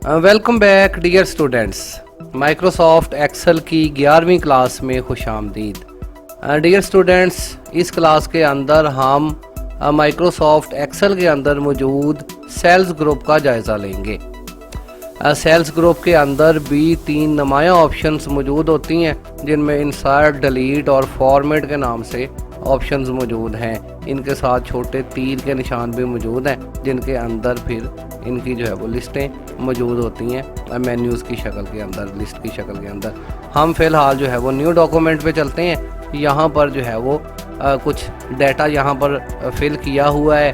Welcome back dear students. Microsoft Excel की 11वीं class में खुशामदीद। डियर स्टूडेंट्स, इस क्लास के अंदर हम माइक्रोसॉफ्ट एक्सेल के अंदर मौजूद सेल्स ग्रुप का जायज़ा लेंगे। सेल्स ग्रुप के अंदर भी 3 नुमाया ऑप्शंस मौजूद होती हैं, जिनमें इंसर्ट, डिलीट और फॉर्मेट के नाम से ऑप्शंस मौजूद हैं। इनके साथ छोटे तीर के निशान भी मौजूद हैं, जिनके अंदर फिर इनकी जो है वो लिस्टें मौजूद होती हैं मेन्यूज़ की शक्ल के अंदर, लिस्ट की शक्ल के अंदर। हम फ़िलहाल जो है वो न्यू डॉक्यूमेंट पे चलते हैं। यहाँ पर जो है वो कुछ डाटा यहाँ पर फिल किया हुआ है।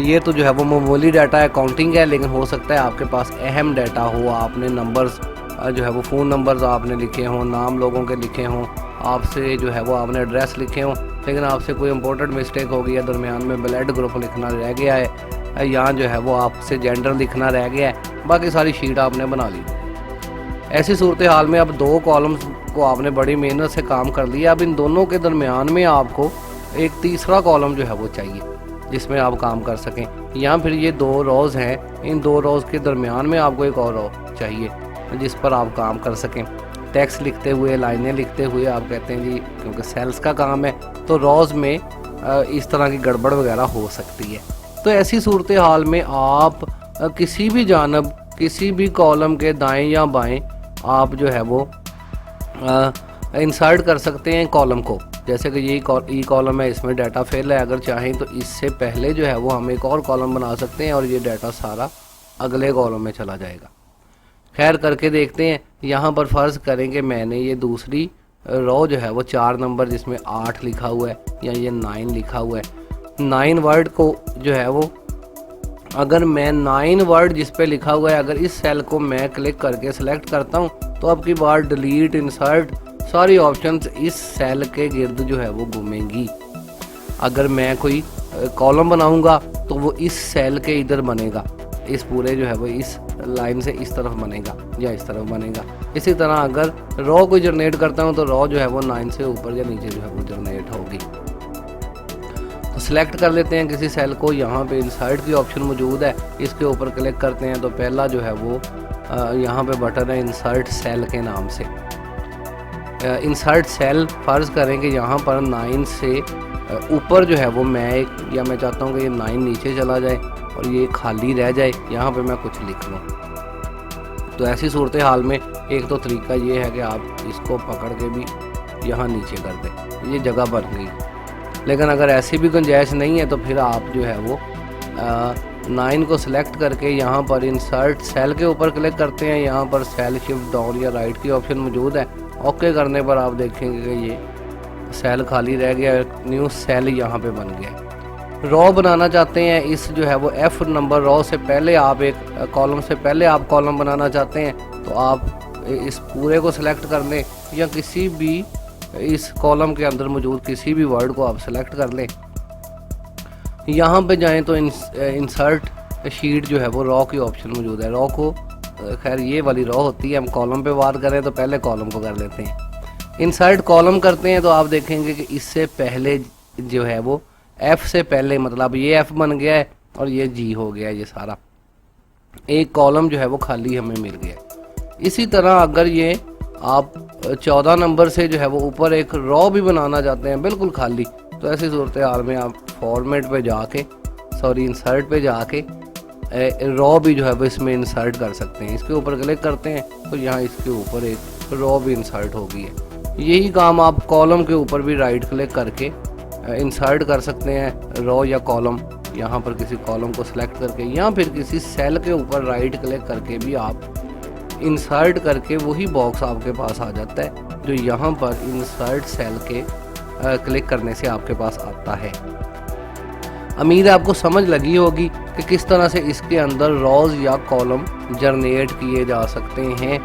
ये तो जो है वो मामूली डाटा है, काउंटिंग है, लेकिन हो सकता है आपके पास अहम डाटा हो। आपने नंबर्स जो है वो फ़ोन नंबर्स आपने लिखे हों, नाम लोगों के लिखे हों, आपसे जो है वो आपने एड्रेस लिखे हों, लेकिन आपसे कोई इंपॉर्टेंट मिस्टेक हो गई है, दरमियान में ब्लड ग्रुप लिखना रह गया है, यहाँ जो है वो आपसे जेंडर लिखना रह गया है, बाकी सारी शीट आपने बना ली। ऐसी सूरत हाल में अब 2 कॉलम्स को आपने बड़ी मेहनत से काम कर लिया। अब इन दोनों के दरमियान में आपको एक तीसरा कॉलम जो है वो चाहिए जिसमें आप काम कर सकें। या फिर ये 2 रोज़ हैं, इन 2 रोज़ के दरमियान में आपको एक और रो चाहिए जिस पर आप काम कर सकें। टेक्स्ट लिखते हुए, लाइनें लिखते हुए आप कहते हैं जी, क्योंकि सेल्स का काम है तो रोज़ में इस तरह की गड़बड़ वगैरह हो सकती है। तो ऐसी सूरत हाल में आप किसी भी जानब, किसी भी कॉलम के दाएं या बाएं आप जो है वो इंसर्ट कर सकते हैं कॉलम को। जैसे कि ये ई कॉलम है, इसमें डाटा फिल है, अगर चाहें तो इससे पहले जो है वो हम एक और कॉलम बना सकते हैं और ये डाटा सारा अगले कॉलम में चला जाएगा। खैर, करके देखते हैं। यहाँ पर फ़र्ज़ करें कि मैंने ये दूसरी रो जो है वो 4 नंबर जिसमें 8 लिखा हुआ है या ये 9 लिखा हुआ है, 9 वर्ड को जो है वो, अगर मैं 9 वर्ड जिस पे लिखा हुआ है, अगर इस सेल को मैं क्लिक करके सिलेक्ट करता हूँ तो अब की बार डिलीट, इंसर्ट सारी ऑप्शंस इस सेल के गिर्द जो है वो घूमेंगी। अगर मैं कोई कॉलम बनाऊंगा तो वो इस सेल के इधर बनेगा, इस पूरे जो है वो इस लाइन से इस तरफ बनेगा या इस तरफ बनेगा। इसी तरह अगर रो को जनरेट करता हूँ तो रो जो है वो 9 से ऊपर या नीचे जो है वो जनरेट होगी। तो सिलेक्ट कर लेते हैं किसी सेल को। यहाँ पे इंसर्ट की ऑप्शन मौजूद है, इसके ऊपर क्लिक करते हैं तो पहला जो है वो यहाँ पे बटन है इंसर्ट सेल के नाम से। इंसर्ट सेल, फ़र्ज़ करें कि यहाँ पर 9 से ऊपर जो है वो मैं चाहता हूँ कि ये 9 नीचे चला जाए और ये खाली रह जाए, यहाँ पे मैं कुछ लिख लूँ। तो ऐसी सूरत हाल में एक तो तरीका ये है कि आप इसको पकड़ के भी यहाँ नीचे कर दें, ये जगह बन गई। लेकिन अगर ऐसी भी गुंजाइश नहीं है तो फिर आप जो है वो 9 को सिलेक्ट करके यहाँ पर इंसर्ट सेल के ऊपर क्लिक करते हैं। यहाँ पर सेल शिफ्ट डाउन या राइट की ऑप्शन मौजूद है। ओके करने पर आप देखेंगे कि ये सेल खाली रह गया, न्यू सेल यहाँ पे बन गया। रो बनाना चाहते हैं, इस जो है वो F नंबर रो से पहले आप एक कॉलम से पहले आप कॉलम बनाना चाहते हैं तो आप इस पूरे को सिलेक्ट कर लें या किसी भी इस कॉलम के अंदर मौजूद किसी भी वर्ड को आप सिलेक्ट कर लें। यहाँ पे जाएं तो इंसर्ट शीट जो है वो रो की ऑप्शन मौजूद है। रो को, खैर ये वाली रो होती है, हम कॉलम पे बात करें तो पहले कॉलम को कर लेते हैं। इंसर्ट कॉलम करते हैं तो आप देखेंगे कि इससे पहले जो है वो F से पहले, मतलब ये F बन गया है और ये G हो गया है, ये सारा एक कॉलम जो है वो खाली हमें मिल गया। इसी तरह अगर ये आप 14 नंबर से जो है वो ऊपर एक रो भी बनाना चाहते हैं बिल्कुल खाली, तो ऐसी सूरत हाल में आप फॉर्मेट पे जाके, इंसर्ट पे जाके रो भी जो है वो इसमें इंसर्ट कर सकते हैं। इसके ऊपर क्लिक करते हैं तो यहाँ इसके ऊपर एक रो भी इंसर्ट हो गई है। यही काम आप कॉलम के ऊपर भी राइट क्लिक करके इंसर्ट कर सकते हैं, रो या कॉलम। यहाँ पर किसी कॉलम को सिलेक्ट करके या फिर किसी सेल के ऊपर राइट क्लिक करके भी आप इंसर्ट करके वही बॉक्स आपके पास आ जाता है जो यहाँ पर इंसर्ट सेल के क्लिक करने से आपके पास आता है। उम्मीद है आपको समझ लगी होगी कि किस तरह से इसके अंदर रोज़ या कॉलम जनरेट किए जा सकते हैं।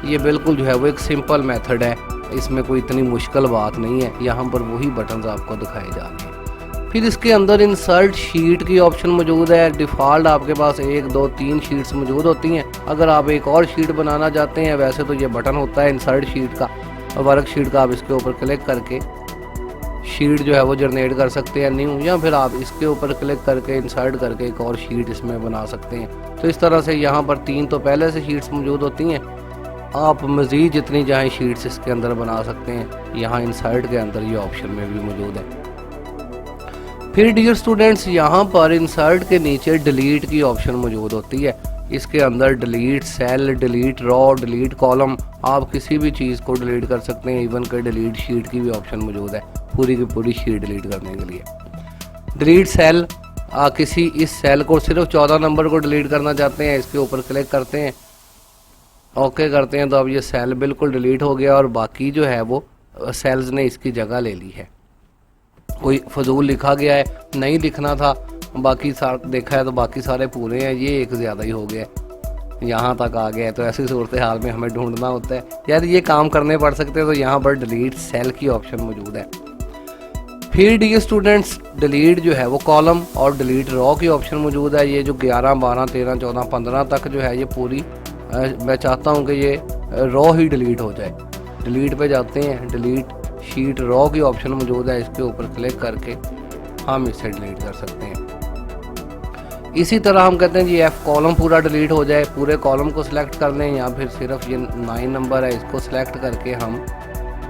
ये बिल्कुल जो है वो एक सिंपल मेथड है, इसमें कोई इतनी मुश्किल बात नहीं है। यहाँ पर वही बटन्स आपको दिखाए जा रहे हैं। फिर इसके अंदर इंसर्ट शीट की ऑप्शन मौजूद है। डिफ़ॉल्ट आपके पास 1, 2, 3 शीट्स मौजूद होती हैं। अगर आप एक और शीट बनाना चाहते हैं, वैसे तो ये बटन होता है इंसर्ट शीट का, वर्क शीट का, आप इसके ऊपर क्लिक करके शीट जो है वो जनरेट कर सकते हैं न्यू, या फिर आप इसके ऊपर क्लिक करके इंसर्ट करके एक और शीट इसमें बना सकते हैं। तो इस तरह से यहाँ पर 3 तो पहले से शीट्स मौजूद होती हैं, आप मज़ीद जितनी चाहें शीट्स इसके अंदर बना सकते हैं। यहाँ इंसर्ट के अंदर ये ऑप्शन में भी मौजूद है। फिर डियर स्टूडेंट्स, यहाँ पर इंसर्ट के नीचे डिलीट की ऑप्शन मौजूद होती है। इसके अंदर डिलीट सेल, डिलीट रो, डिलीट कॉलम, आप किसी भी चीज़ को डिलीट कर सकते हैं। इवन के डिलीट शीट की भी ऑप्शन मौजूद है, पूरी की पूरी शीट डिलीट करने के लिए। डिलीट सेल, किसी इस सेल को सिर्फ 14 नंबर को डिलीट करना चाहते हैं, इसके ऊपर क्लिक करते हैं, ओके करते हैं, तो अब ये सेल बिल्कुल डिलीट हो गया और बाकी जो है वो सेल्स ने इसकी जगह ले ली है। कोई फजूल लिखा गया है, नहीं लिखना था, बाकी देखा है तो बाकी सारे पूरे हैं, ये एक ज़्यादा ही हो गया, यहाँ तक आ गया है। तो ऐसी सूरत हाल में हमें ढूंढना होता है, यार ये काम करने पड़ सकते हैं, तो यहाँ पर डिलीट सेल की ऑप्शन मौजूद है। फिर डियर स्टूडेंट्स, डिलीट जो है वो कॉलम और डिलीट रो की ऑप्शन मौजूद है। ये जो 11, 12, 13, 14, 15 तक जो है ये पूरी मैं चाहता हूँ कि ये रो ही डिलीट हो जाए। डिलीट पे जाते हैं, डिलीट शीट रो की ऑप्शन मौजूद है, इसके ऊपर क्लिक करके हम इसे डिलीट कर सकते हैं। इसी तरह हम कहते हैं जी एफ कॉलम पूरा डिलीट हो जाए, पूरे कॉलम को सिलेक्ट कर लें, या फिर सिर्फ ये 9 नंबर है इसको सिलेक्ट करके हम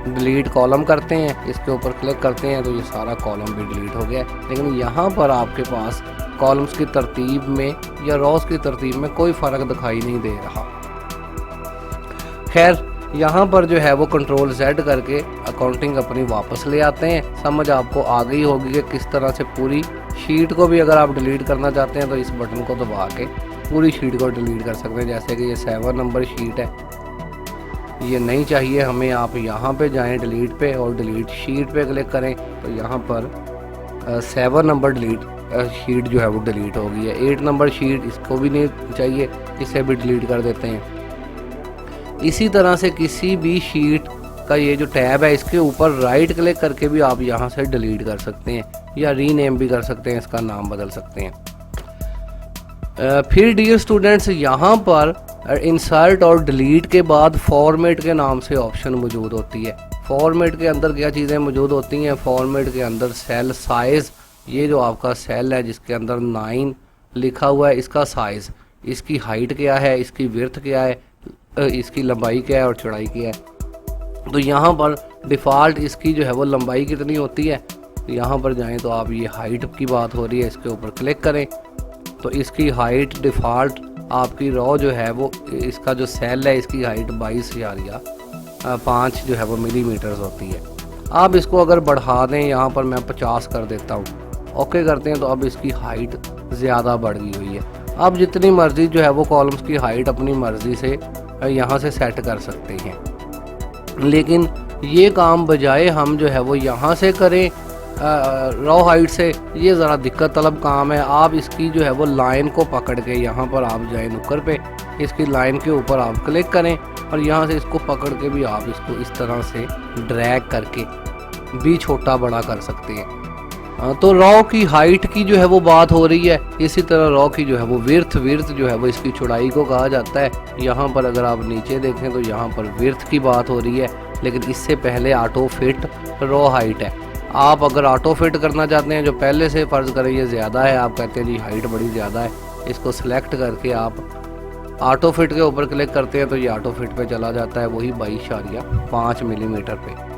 डिलीट कॉलम करते हैं, इसके ऊपर क्लिक करते हैं, तो ये सारा कॉलम भी डिलीट हो गया। लेकिन यहाँ पर आपके पास कॉलम्स की तरतीब में या रोज की तरतीब में कोई फ़र्क दिखाई नहीं दे रहा। खैर, यहाँ पर जो है वो कंट्रोल Z करके अकाउंटिंग अपनी वापस ले आते हैं। समझ आपको आ गई होगी कि किस तरह से पूरी शीट को भी अगर आप डिलीट करना चाहते हैं तो इस बटन को दबा के पूरी शीट को डिलीट कर सकते हैं। जैसे कि ये 7 नंबर शीट है, ये नहीं चाहिए हमें, आप यहाँ पे जाएं डिलीट पे और डिलीट शीट पे क्लिक करें, तो यहाँ पर 7 नंबर डिलीट शीट जो है वो डिलीट हो गई है। 8 नंबर शीट इसको भी नहीं चाहिए, इसे भी डिलीट कर देते हैं। इसी तरह से किसी भी शीट का ये जो टैब है इसके ऊपर राइट क्लिक करके भी आप यहाँ से डिलीट कर सकते हैं, या रीनेम भी कर सकते हैं, इसका नाम बदल सकते हैं। फिर डियर स्टूडेंट्स, यहाँ पर इंसर्ट और डिलीट के बाद फॉर्मेट के नाम से ऑप्शन मौजूद होती है। फॉर्मेट के अंदर क्या चीज़ें मौजूद होती हैं? फॉर्मेट के अंदर सेल साइज़, ये जो आपका सेल है जिसके अंदर 9 लिखा हुआ है, इसका साइज़, इसकी हाइट क्या है, इसकी विड्थ क्या है, इसकी लंबाई क्या है और चौड़ाई क्या है। तो यहाँ पर डिफ़ॉल्ट इसकी जो है वो लंबाई कितनी होती है, यहाँ पर जाएं तो आप ये हाइट की बात हो रही है, इसके ऊपर क्लिक करें तो इसकी हाइट डिफ़ॉल्ट आपकी रो जो है वो, इसका जो सेल है इसकी हाइट 22,000 या 5 जो है वो मिलीमीटर्स होती है। आप इसको अगर बढ़ा दें, यहाँ पर मैं 50 कर देता हूँ, ओके करते हैं, तो अब इसकी हाइट ज़्यादा बढ़ गई हुई है। आप जितनी मर्ज़ी जो है वो कॉलम्स की हाइट अपनी मर्ज़ी से यहाँ से सेट कर सकते हैं। लेकिन ये काम बजाय हम जो है वो यहाँ से करें रो हाइट से, ये ज़रा दिक्कत तलब काम है। आप इसकी जो है वो लाइन को पकड़ के यहाँ पर आप जाएं नुक्कर पे, इसकी लाइन के ऊपर आप क्लिक करें और यहाँ से इसको पकड़ के भी आप इसको इस तरह से ड्रैग करके भी छोटा बड़ा कर सकते हैं। तो रो की हाइट की जो है वो बात हो रही है। इसी तरह रो की जो है वो विड्थ जो है वो इसकी चौड़ाई को कहा जाता है। यहाँ पर अगर आप नीचे देखें तो यहाँ पर विड्थ की बात हो रही है, लेकिन इससे पहले ऑटो फिट रो हाइट है। आप अगर ऑटो फिट करना चाहते हैं, जो पहले से फ़र्ज़ करें ये ज़्यादा है, आप कहते हैं जी हाइट बड़ी ज़्यादा है, इसको सिलेक्ट करके आप ऑटो फिट के ऊपर क्लिक करते हैं तो ये ऑटो फिट पे चला जाता है, वही 22.5 मिलीमीटर पे।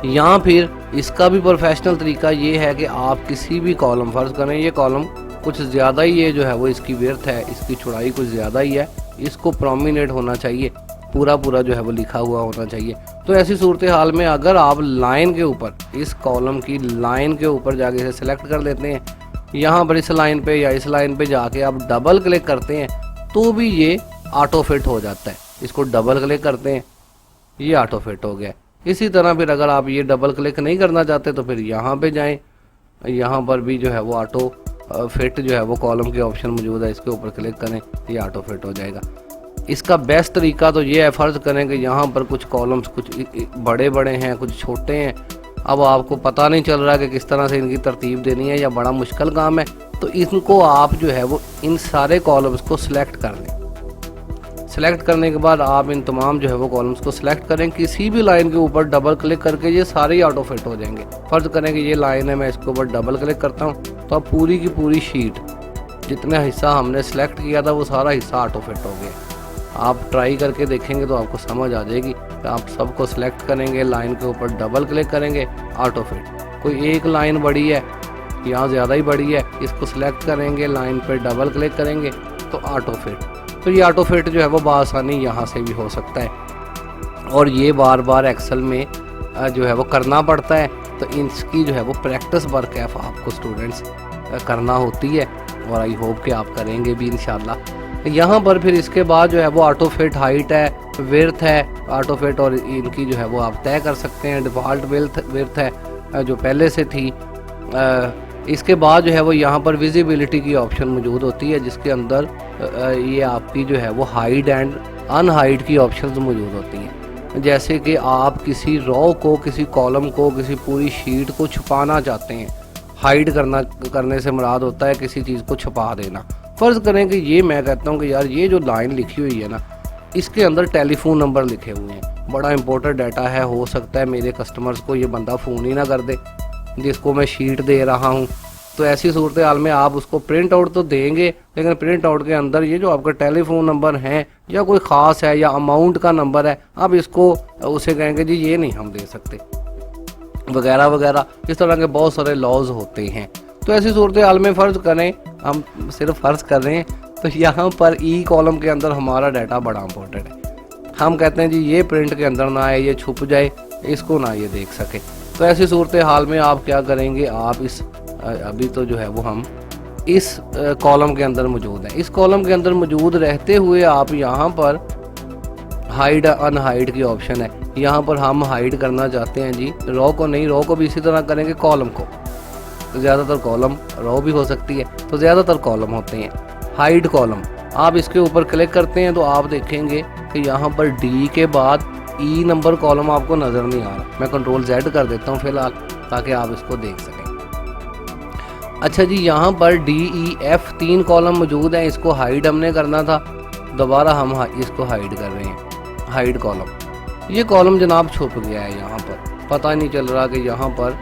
यहाँ फिर इसका भी प्रोफेशनल तरीका ये है कि आप किसी भी कॉलम, फ़र्ज़ करें ये कॉलम कुछ ज़्यादा ही है, जो है वो इसकी विड्थ है, इसकी चौड़ाई कुछ ज़्यादा ही है, इसको प्रोमिनेंट होना चाहिए, पूरा जो है वो लिखा हुआ होना चाहिए। तो ऐसी सूरत हाल में अगर आप लाइन के ऊपर, इस कॉलम की लाइन के ऊपर जाके इसे सेलेक्ट कर लेते हैं, यहाँ पर इस लाइन पे या इस लाइन पे जाके आप डबल क्लिक करते हैं तो भी ये ऑटो फिट हो जाता है। इसको डबल क्लिक करते हैं, ये ऑटो फिट हो गया। इसी तरह फिर अगर आप ये डबल क्लिक नहीं करना चाहते तो फिर यहाँ पे जाएं, यहाँ पर भी जो है वो ऑटो फिट जो है वो कॉलम के ऑप्शन मौजूद है, इसके ऊपर क्लिक करें, ये ऑटो फिट हो जाएगा। इसका बेस्ट तरीका तो ये है, फ़र्ज़ करें कि यहाँ पर कुछ कॉलम्स कुछ बड़े हैं, कुछ छोटे हैं, अब आपको पता नहीं चल रहा कि किस तरह से इनकी तरतीब देनी है या बड़ा मुश्किल काम है, तो इनको आप जो है वो इन सारे कॉलम्स को सिलेक्ट कर लें। सेलेक्ट करने के बाद आप इन तमाम जो है वो कॉलम्स को सिलेक्ट करें। किसी भी लाइन के ऊपर डबल क्लिक करके ये सारे ही ऑटो फिट हो जाएंगे। फ़र्ज़ करें कि ये लाइन है, मैं इसके ऊपर डबल क्लिक करता हूँ तो अब पूरी की पूरी शीट जितना हिस्सा हमने सेलेक्ट किया था वो सारा हिस्सा ऑटो फिट हो गया। आप ट्राई करके देखेंगे तो आपको समझ आ जाएगी। आप सबको सिलेक्ट करेंगे, लाइन के ऊपर डबल क्लिक करेंगे, ऑटो फिट। कोई एक लाइन बड़ी है, यहाँ ज़्यादा ही बड़ी है, इसको सिलेक्ट करेंगे, लाइन पर डबल क्लिक करेंगे तो ऑटो फिट। तो ये ऑटो फिट जो है वो बआसानी यहाँ से भी हो सकता है और ये बार बार एक्सेल में जो है वो करना पड़ता है। तो इसकी जो है वो प्रैक्टिस वर्क है आपको स्टूडेंट्स करना होती है और आई होप कि आप करेंगे भी इंशाल्लाह। यहाँ पर फिर इसके बाद जो है वो ऑटो फिट हाइट है, विड्थ है, ऑटो फिट और इनकी जो है वो आप तय कर सकते हैं। डिफ़ॉल्ट विड्थ है जो पहले से थी। इसके बाद जो है वो यहाँ पर विजिबिलिटी की ऑप्शन मौजूद होती है जिसके अंदर ये आपकी जो है वो हाइड एंड अनहाइड की ऑप्शंस मौजूद होती हैं। जैसे कि आप किसी रो को, किसी कॉलम को, किसी पूरी शीट को छुपाना चाहते हैं। हाइड करने से मुराद होता है किसी चीज़ को छुपा देना। फ़र्ज़ करें कि ये मैं कहता हूँ कि यार ये जो लाइन लिखी हुई है ना, इसके अंदर टेलीफोन नंबर लिखे हुए हैं, बड़ा इंपॉर्टेंट डाटा है, हो सकता है मेरे कस्टमर्स को ये बंदा फ़ोन ही ना कर दे जिसको मैं शीट दे रहा हूँ। तो ऐसी सूरत हाल में आप उसको प्रिंट आउट तो देंगे, लेकिन प्रिंट आउट के अंदर ये जो आपका टेलीफोन नंबर है या कोई ख़ास है या अमाउंट का नंबर है, आप इसको उसे कहेंगे जी ये नहीं हम दे सकते, वगैरह वगैरह। इस तरह के बहुत सारे लॉज होते हैं। तो ऐसी सूरत हाल में फ़र्ज़ करें, हम सिर्फ फ़र्ज़ कर रहे हैं, तो यहाँ पर ई कॉलम के अंदर हमारा डाटा बड़ा इंपॉर्टेंट है। हम कहते हैं जी ये प्रिंट के अंदर ना आए, ये छुप जाए, इसको ना ये देख सके। तो ऐसी सूरत हाल में आप क्या करेंगे, आप इस अभी तो जो है वो हम इस कॉलम के अंदर मौजूद हैं। इस कॉलम के अंदर मौजूद रहते हुए आप यहाँ पर हाइड अनहाइड की ऑप्शन है, यहाँ पर हम हाइड करना चाहते हैं जी रो को नहीं, रो को भी इसी तरह करेंगे कॉलम को। तो ज़्यादातर कॉलम, रो भी हो सकती है, तो ज़्यादातर कॉलम होते हैं। हाइड कॉलम आप इसके ऊपर क्लिक करते हैं तो आप देखेंगे कि यहाँ पर डी के बाद ई नंबर कॉलम आपको नज़र नहीं आ रहा। मैं कंट्रोल Z कर देता हूँ फ़िलहाल ताकि आप इसको देख सकें। अच्छा जी, यहाँ पर DEF 3 कॉलम मौजूद हैं, इसको हाइड हमने करना था, दोबारा हम इसको हाइड कर रहे हैं। हाइड कॉलम, ये कॉलम जनाब छुप गया है, यहाँ पर पता नहीं चल रहा कि यहाँ पर,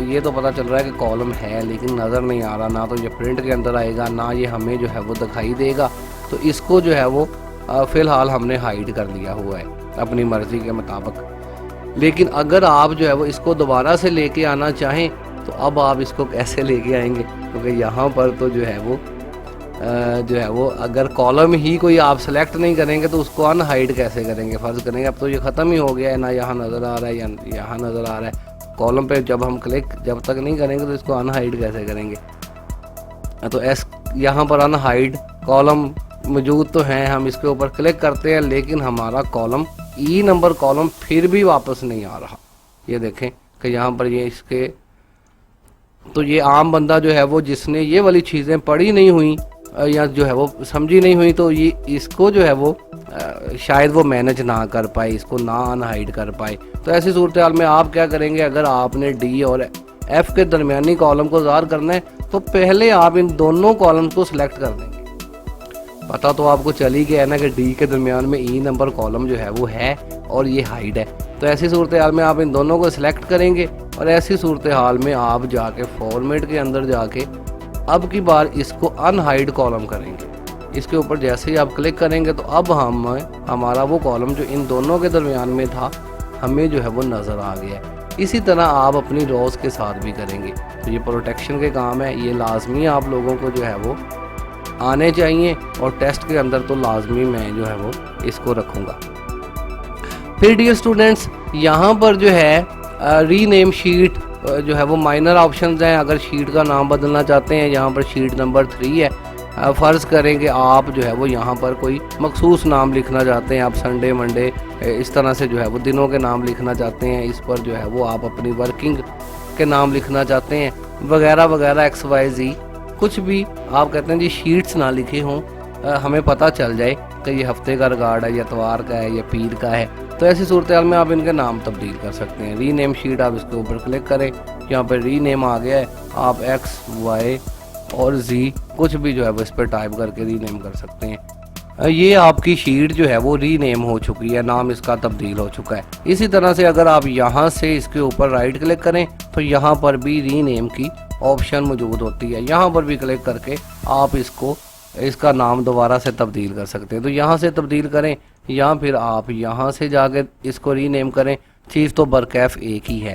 ये तो पता चल रहा है कि कॉलम है लेकिन नज़र नहीं आ रहा, ना तो ये प्रिंट के अंदर आएगा ना ये हमें जो है वो दिखाई देगा। तो इसको जो है वो फ़िलहाल हमने हाइड कर लिया हुआ है अपनी मर्ज़ी के मुताबिक। लेकिन अगर आप जो है वो इसको दोबारा से लेके आना चाहें तो अब आप इसको कैसे लेके आएंगे, क्योंकि यहाँ पर तो जो है वो अगर कॉलम ही कोई आप सेलेक्ट नहीं करेंगे तो उसको अनहाइड कैसे करेंगे। फ़र्ज़ करेंगे अब तो ये ख़त्म ही हो गया है, ना यहाँ नज़र आ रहा है या यहाँ नज़र आ रहा है। कॉलम पे जब हम क्लिक जब तक नहीं करेंगे तो इसको अनहाइड कैसे करेंगे। तो यहाँ पर अनहाइड कॉलम मौजूद तो हैं, हम इसके ऊपर क्लिक करते हैं लेकिन हमारा कॉलम ई नंबर कॉलम फिर भी वापस नहीं आ रहा। ये देखें कि यहाँ पर ये इसके, तो ये आम बंदा जो है वो जिसने ये वाली चीज़ें पढ़ी नहीं हुई या जो है वो समझी नहीं हुई, तो ये इसको जो है वो शायद वो मैनेज ना कर पाए, इसको ना अनहाइड कर पाए। तो ऐसी सूरत हाल में आप क्या करेंगे, अगर आपने डी और एफ के दरमियानी कॉलम को ज़ाहिर करना है तो पहले आप इन दोनों कॉलम को सिलेक्ट कर देंगे। पता तो आपको चल ही गया है ना कि डी के दरमियान में ई नंबर कॉलम जो है वो है और ये हाइड है। तो ऐसी सूरत हाल में आप इन दोनों को सिलेक्ट करेंगे और ऐसी सूरत हाल में आप जाके फॉर्मेट के अंदर जाके अब की बार इसको अनहाइड कॉलम करेंगे। इसके ऊपर जैसे ही आप क्लिक करेंगे तो अब हमारा वो कॉलम जो इन दोनों के दरमियान में था हमें जो है वो नज़र आ गया है। इसी तरह आप अपनी रोज़ के साथ भी करेंगे। तो ये प्रोटेक्शन के काम है, ये लाजमी आप लोगों को जो है वो आने चाहिए और टेस्ट के अंदर तो लाजमी मैं जो है वो इसको रखूँगा। फिर डियर स्टूडेंट्स, यहाँ पर जो है रीनेम शीट जो है वो माइनर ऑप्शंस हैं। अगर शीट का नाम बदलना चाहते हैं, यहाँ पर शीट नंबर 3 है। फ़र्ज़ करें कि आप जो है वो यहाँ पर कोई मखसूस नाम लिखना चाहते हैं, आप संडे मंडे इस तरह से जो है वो दिनों के नाम लिखना चाहते हैं, इस पर जो है वो आप अपनी वर्किंग के नाम लिखना चाहते हैं, वगैरह वगैरह XYZ कुछ भी आप कहते हैं जी शीट्स ना लिखे हों, हमें पता चल जाए कि ये हफ्ते का रिकॉर्ड है या इतवार का है या पीर का है। तो ऐसी सूरत हाल में आप इनके नाम तब्दील कर सकते हैं। रीनेम शीट आप इसके ऊपर क्लिक करें, यहाँ पर रीनेम आ गया है, आप X, Y और Z कुछ भी जो है वो इस पर टाइप करके रीनेम कर सकते हैं। ये आपकी शीट जो है वो रीनेम हो चुकी है, नाम इसका तब्दील हो चुका है। इसी तरह से अगर आप यहाँ से इसके ऊपर राइट क्लिक करें तो यहाँ पर भी रीनेम की ऑप्शन मौजूद होती है। यहाँ पर भी क्लिक करके आप इसका नाम दोबारा से तब्दील कर सकते हैं। तो यहाँ से तब्दील करें या फिर आप यहाँ से जाके इसको रीनेम करें, चीज़ तो बरकैफ एक ही है।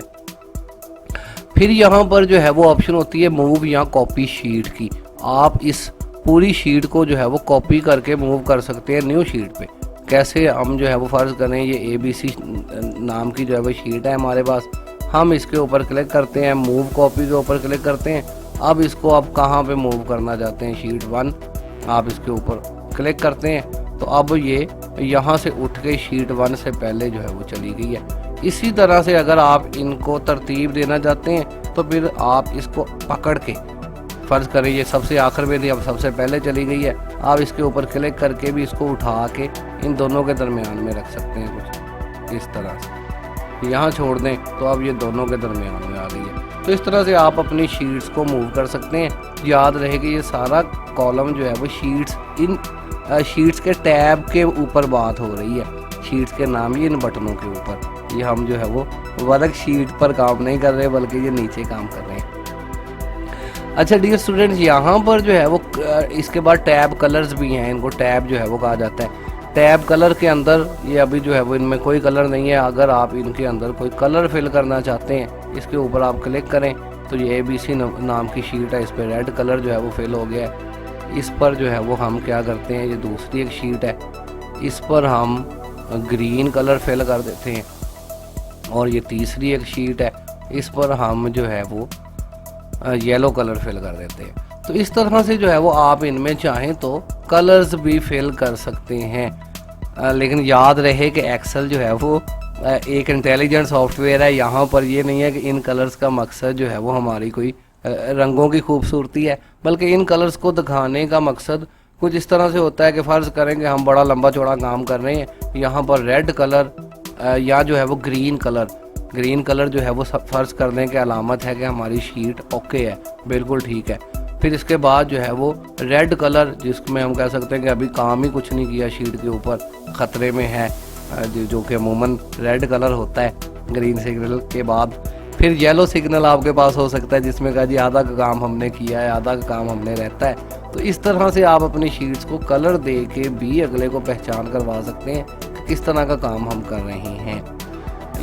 फिर यहाँ पर जो है वो ऑप्शन होती है मूव या कॉपी शीट की। आप इस पूरी शीट को जो है वो कॉपी करके मूव कर सकते हैं न्यू शीट पे। कैसे, हम जो है वो फ़र्ज़ करें ये ABC नाम की जो है वो शीट है हमारे पास, हम इसके ऊपर क्लिक करते हैं, मूव कॉपी के ऊपर क्लिक करते हैं। अब इसको आप कहाँ पे मूव करना चाहते हैं, शीट 1 आप इसके ऊपर क्लिक करते हैं तो अब ये यहाँ से उठ के शीट 1 से पहले जो है वो चली गई है। इसी तरह से अगर आप इनको तरतीब देना चाहते हैं तो फिर आप इसको पकड़ के, फ़र्ज़ करें ये सबसे आखिर में थी अब सबसे पहले चली गई है, आप इसके ऊपर क्लिक करके भी इसको उठा के इन दोनों के दरमियान में रख सकते हैं कुछ इस तरह से। यहाँ छोड़ दें तो अब ये दोनों के दरमियान में आ गई है। तो इस तरह से आप अपनी शीट्स को मूव कर सकते हैं। याद रहे कि ये सारा कॉलम जो है वो इन शीट्स के टैब के ऊपर बात हो रही है, शीट्स के नाम ही इन बटनों के ऊपर। ये हम जो है वो वर्क शीट पर काम नहीं कर रहे बल्कि ये नीचे काम कर रहे हैं। अच्छा डियर स्टूडेंट्स, यहाँ पर जो है वो इसके बाद टैब कलर्स भी हैं, इनको टैब जो है वो कहा जाता है। टैब कलर के अंदर ये अभी जो है वो इनमें कोई कलर नहीं है। अगर आप इनके अंदर कोई कलर फिल करना चाहते हैं, इसके ऊपर आप क्लिक करें तो ये ABC नाम की शीट है, इस पर रेड कलर जो है वो फिल हो गया है। इस पर जो है वो हम क्या करते हैं, ये दूसरी एक शीट है, इस पर हम ग्रीन कलर फिल कर देते हैं। और ये तीसरी एक शीट है, इस पर हम जो है वो येलो कलर फिल कर देते हैं। तो इस तरह से जो है वो आप इनमें चाहें तो कलर्स भी फिल कर सकते हैं। लेकिन याद रहे कि एक्सेल जो है वो एक इंटेलिजेंट सॉफ्टवेयर है। यहाँ पर ये नहीं है कि इन कलर्स का मकसद जो है वो हमारी कोई रंगों की खूबसूरती है, बल्कि इन कलर्स को दिखाने का मकसद कुछ इस तरह से होता है कि फ़र्ज़ करेंगे हम बड़ा लंबा चौड़ा काम कर रहे हैं, यहाँ पर रेड कलर या जो है वो ग्रीन कलर जो है वो फ़र्ज़ करने की अलामत है कि हमारी शीट ओके है, बिल्कुल ठीक है। फिर इसके बाद जो है वो रेड कलर, जिसमें हम कह सकते हैं कि अभी काम ही कुछ नहीं किया, शीट के ऊपर ख़तरे में है, जो कि अमूमन रेड कलर होता है ग्रीन सिग्नल के बाद। फिर येलो सिग्नल आपके पास हो सकता है जिसमें कहा जी आधा का काम हमने किया है, आधा का काम हमने रहता है। तो इस तरह से आप अपनी शीट्स को कलर दे के भी अगले को पहचान करवा सकते हैं कि किस तरह का काम हम कर रहे हैं,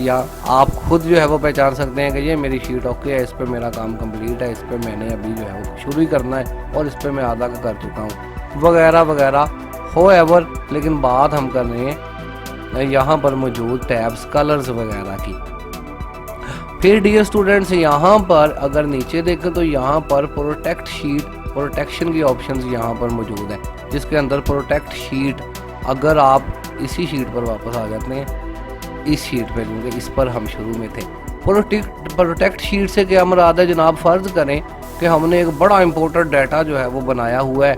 या आप खुद जो है वो पहचान सकते हैं कि ये मेरी शीट ओके है, इस पर मेरा काम कंप्लीट है, इस पर मैंने अभी जो है वो शुरू ही करना है और इस पर मैं आधा का कर चुका हूँ, वगैरह वगैरह। होएवर, लेकिन बात हम कर रहे हैं यहाँ पर मौजूद टैब्स कलर्स वगैरह की। फिर डियर स्टूडेंट्स, यहाँ पर अगर नीचे देखें तो यहाँ पर प्रोटेक्शन की ऑप्शंस यहाँ पर मौजूद है, जिसके अंदर प्रोटेक्ट शीट, अगर आप इसी शीट पर वापस आ जाते हैं, इस शीट पे, क्योंकि इस पर हम शुरू में थे। प्रोटेक्ट शीट से क्या मुराद है जनाब, फ़र्ज़ करें कि हमने एक बड़ा इंपॉर्टेंट डाटा जो है वो बनाया हुआ है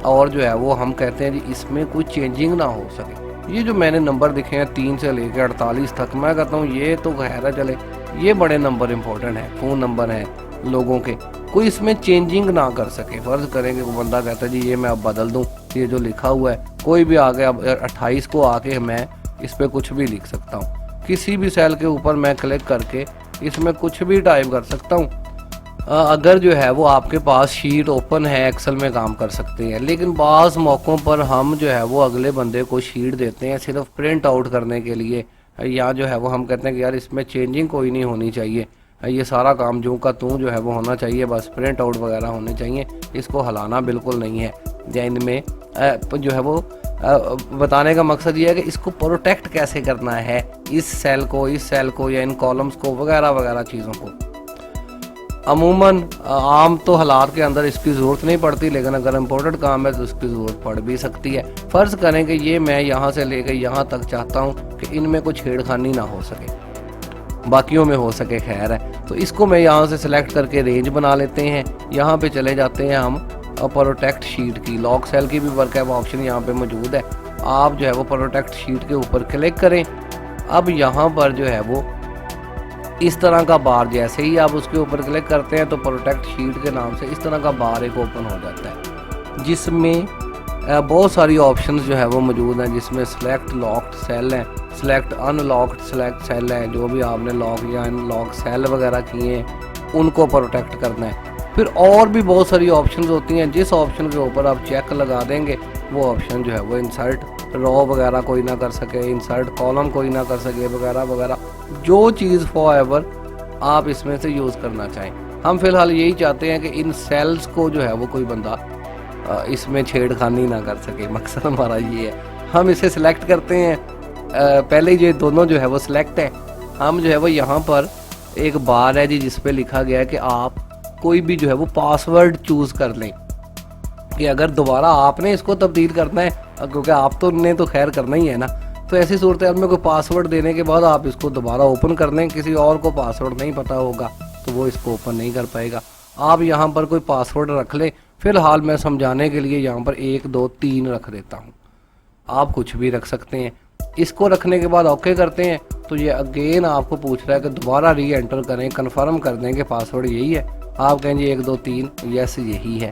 और जो है वो हम कहते हैं जी इसमें कोई चेंजिंग ना हो सके। ये जो मैंने नंबर दिखे हैं 3 से लेकर 48 तक, मैं कहता हूँ ये तो खैर चले, ये बड़े नंबर इंपॉर्टेंट है, फ़ोन नंबर हैं लोगों के, कोई इसमें चेंजिंग ना कर सके। फ़र्ज़ करेंगे वो बंदा कहता है जी ये मैं अब बदल दूँ, ये जो लिखा हुआ है कोई भी आगे, अब 28 को आके मैं इस पर कुछ भी लिख सकता हूँ, किसी भी सेल के ऊपर मैं क्लिक करके इसमें कुछ भी टाइप कर सकता हूँ। अगर जो है वो आपके पास शीट ओपन है, एक्सेल में काम कर सकते हैं। लेकिन बाज़ मौक़ों पर हम जो है वो अगले बंदे को शीट देते हैं सिर्फ प्रिंट आउट करने के लिए, या जो है वो हम कहते हैं कि यार इसमें चेंजिंग कोई नहीं होनी चाहिए, ये सारा काम जो का तू जो है वो होना चाहिए, बस प्रिंट आउट वगैरह होने चाहिए, इसको हिलाना बिल्कुल नहीं है। या इनमें जो है वो बताने का मकसद ये है कि इसको प्रोटेक्ट कैसे करना है, इस सेल को या इन कॉलम्स को वगैरह वगैरह चीज़ों को। अमूमन आम तो हालात के अंदर इसकी ज़रूरत नहीं पड़ती, लेकिन अगर इम्पोर्टेंट काम है तो इसकी ज़रूरत पड़ भी सकती है। फ़र्ज़ करें कि ये मैं यहाँ से लेकर यहाँ तक चाहता हूँ कि इनमें कुछ छेड़खानी ना हो सके, बाकियों में हो सके, खैर है। तो इसको मैं यहाँ से सिलेक्ट करके रेंज बना लेते हैं, यहाँ पे चले जाते हैं हम प्रोटेक्ट शीट की, लॉक सेल की भी वर्क है ऑप्शन यहाँ पे मौजूद है। आप जो है वो प्रोटेक्ट शीट के ऊपर क्लिक करें। अब यहाँ पर जो है वो इस तरह का बार, जैसे ही आप उसके ऊपर क्लिक करते हैं तो प्रोटेक्ट शीट के नाम से इस तरह का बार एक ओपन हो जाता है, जिसमें बहुत सारी ऑप्शंस जो है वो मौजूद हैं, जिसमें सेलेक्ट लॉक्ड सेल हैं, सेलेक्ट अनलॉक्ड सेलेक्ट सेल हैं। जो भी आपने लॉक या अनलॉक सेल वगैरह किए हैं उनको प्रोटेक्ट करना है। फिर और भी बहुत सारी ऑप्शंस होती हैं, जिस ऑप्शन के ऊपर आप चेक लगा देंगे वो ऑप्शन जो है वो इंसर्ट रो वगैरह कोई ना कर सके, इंसर्ट कॉलम कोई ना कर सके वगैरह वगैरह, जो चीज़ फॉरएवर आप इसमें से यूज़ करना चाहें। हम फिलहाल यही चाहते हैं कि इन सेल्स को जो है वो कोई बंदा इसमें छेड़खानी ना कर सके, मकसद हमारा ये है। हम इसे सिलेक्ट करते हैं, पहले ये दोनों जो है वो सिलेक्ट है। हम जो है वो यहाँ पर एक बार है जी जिस पे लिखा गया है कि आप कोई भी जो है वो पासवर्ड चूज़ कर लें, कि अगर दोबारा आपने इसको तब्दील करना है, क्योंकि आप तो ने तो खैर करना ही है ना, तो ऐसी सूरत में कोई पासवर्ड देने के बाद आप इसको दोबारा ओपन कर लें, किसी और को पासवर्ड नहीं पता होगा तो वो इसको ओपन नहीं कर पाएगा। आप यहाँ पर कोई पासवर्ड रख लें। फिलहाल मैं समझाने के लिए यहाँ पर 1 2 3 रख देता हूँ, आप कुछ भी रख सकते हैं। इसको रखने के बाद ओके करते हैं तो ये अगेन आपको पूछ रहा है कि दोबारा री एंटर करें, कन्फर्म कर दें कि पासवर्ड यही है। आप कहेंगे 1 2 3 यस यही है,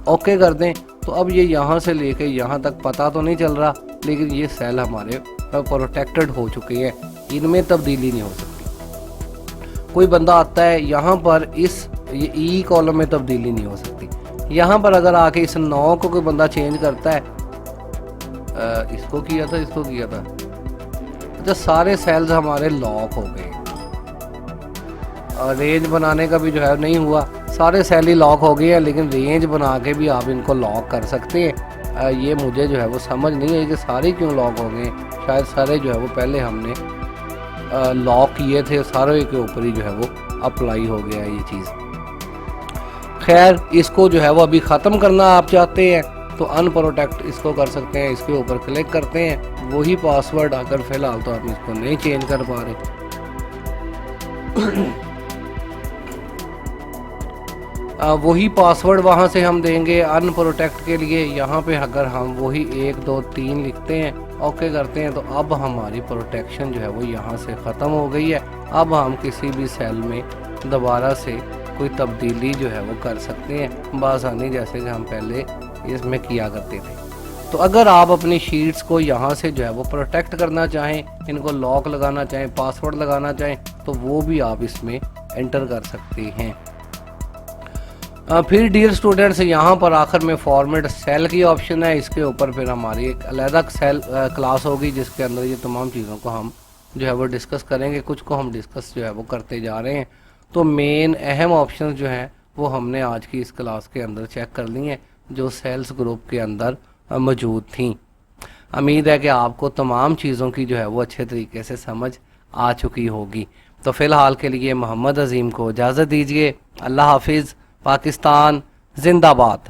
ओके कर दें। तो अब ये यहाँ से लेके यहाँ तक पता तो नहीं चल रहा, लेकिन ये सेल हमारे प्रोटेक्टेड हो चुके हैं, इनमें तब्दीली नहीं हो सकती। कोई बंदा आता है यहाँ पर ये ई कॉलम में तब्दीली नहीं हो सकती। यहाँ पर अगर आके इस 9 को कोई बंदा चेंज करता है, इसको किया था, अच्छा सारे सेल्स हमारे लॉक हो गए, रेंज बनाने का भी जो है नहीं हुआ, सारे सेल ही लॉक हो गए हैं। लेकिन रेंज बना के भी आप इनको लॉक कर सकते हैं। ये मुझे जो है वो समझ नहीं है कि सारे क्यों लॉक हो गए, शायद सारे जो है वो पहले हमने लॉक किए थे, सारे के ऊपर ही जो है वो अप्लाई हो गया ये चीज़। खैर इसको जो है वो अभी ख़त्म करना आप चाहते हैं तो अनप्रोटेक्ट इसको कर सकते हैं, इसके ऊपर क्लिक करते हैं, वही पासवर्ड अगर फ़िलहाल तो हम इसको नहीं चेंज कर पा रहे वही पासवर्ड वहाँ से हम देंगे अनप्रोटेक्ट के लिए। यहाँ पे अगर हम वही 1 2 3 लिखते हैं, ओके करते हैं, तो अब हमारी प्रोटेक्शन जो है वो यहाँ से ख़त्म हो गई है। अब हम किसी भी सेल में दोबारा से कोई तब्दीली जो है वो कर सकते हैं बआसानी, जैसे कि हम पहले इसमें किया करते थे। तो अगर आप अपनी शीट्स को यहाँ से जो है वो प्रोटेक्ट करना चाहें, इनको लॉक लगाना चाहें, पासवर्ड लगाना चाहें, तो वो भी आप इसमें एंटर कर सकते हैं। फिर डियर स्टूडेंट्स यहाँ पर आखिर में फॉर्मेट सेल की ऑप्शन है, इसके ऊपर फिर हमारी एक अलग सेल क्लास होगी जिसके अंदर ये तमाम चीज़ों को हम जो है वो डिस्कस करेंगे। कुछ को हम डिस्कस जो है वो करते जा रहे हैं। तो मेन अहम ऑप्शन जो हैं वो हमने आज की इस क्लास के अंदर चेक कर ली हैं, जो सेल्स ग्रुप के अंदर मौजूद थी। उम्मीद है कि आपको तमाम चीज़ों की जो है वो अच्छे तरीके से समझ आ चुकी होगी। तो फ़िलहाल के लिए मोहम्मद अजीम को इजाज़त दीजिए। अल्लाह हाफिज़। पाकिस्तान जिंदाबाद।